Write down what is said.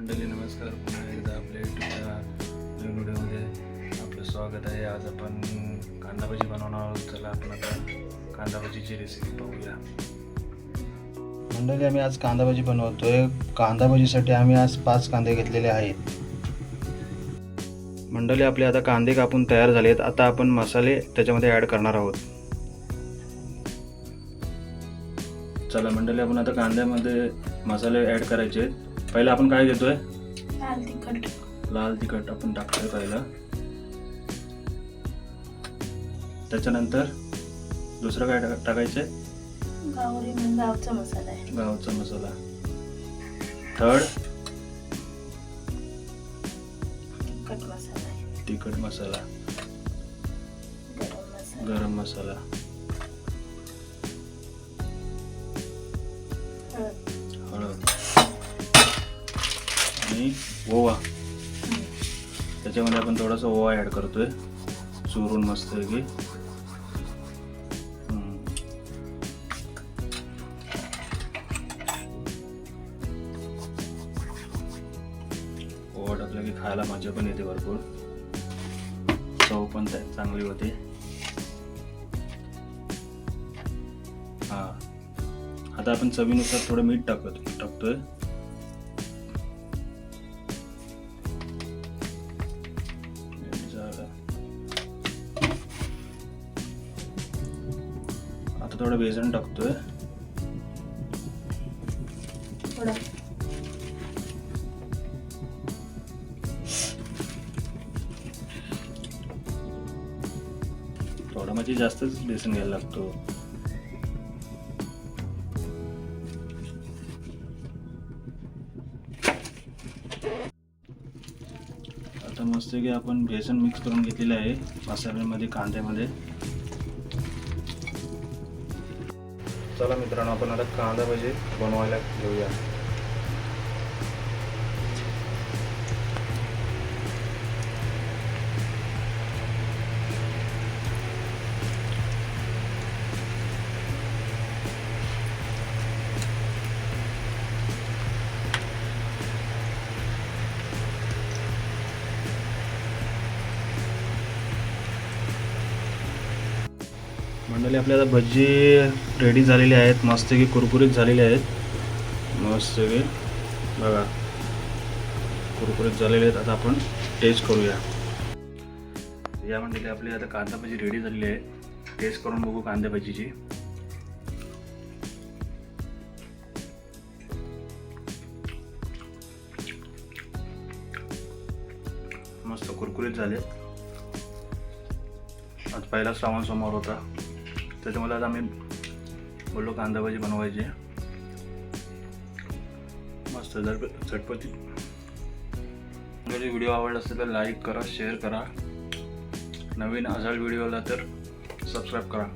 मंडळी नमस्कार. पुन्हा एकदा आपल्या युट्यूबच्या नवीन व्हिडिओमध्ये आपलं स्वागत आहे. आज आपण कांदा भजी बनवणार आहोत. चला आपण आता कांदा भजीची रेसिपी पाहूया. मंडळी आम्ही आज कांदा भजी बनवतोय. कांदा भजीसाठी आम्ही आज 5 कांदे घेतलेले आहेत. मंडळी आपले आता कांदे कापून तयार झालेत. आता आपण मसाले त्याच्यामध्ये ॲड करणार आहोत. चला मंडळी आपण आता कांद्यामध्ये मसाले ॲड करायचे आहेत. पहिला आपण काय घेतोय? लाल तिखट आपण टाकतोय पहिला. त्याच्यानंतर दुसरं काय टाकायचंय? गावचा मसाला आहे. गावचा मसाला. थर्ड तिखट मसाला आहे. तिखट मसाला. गरम मसाला. हळद आणि ओवा. त्याच्यामध्ये आपण थोडासा ओवा ॲड करतोय चुरून मस्त की. ओवा टाकलं की खायला मजा पण येते भरपूर. चव पण चांगली होते. आता आपण चवीनुसार थोडं मीठ टाकतोय. आता थोडं बेसन टाकतोय. थोडं म्हणजे जास्तच बेसन घ्यायला लागतो. आता मस्त की आपण बेसन मिक्स करून घेतलेलं आहे मसाल्यामध्ये, कांद्यामध्ये. चला मित्रांनो आपण आता कांदा भजी बनवायला घेऊया. मंडळी आपल्याला भजी रेडी झालेली आहेत. मस्त की कुरकुरीत झालेले आहेत. मस्त की बघा कुरकुरीत झालेले आहेत. आता आपण टेस्ट करूया. या मंडळी आपली आता कांदा भजी रेडी झालेली आहे. टेस्ट करून बघू कांदा भजीची. मस्त कुरकुरीत झाले. आज पहिला श्रावण सोमवार होता, त्याच्यामुळे आज आम्ही बोललो कांदा भजी बनवायची. मस्त झटपटी. जर व्हिडिओ आवडला असेल तर लाईक करा, शेअर करा. नवीन असाल व्हिडिओला तर सबस्क्राईब करा.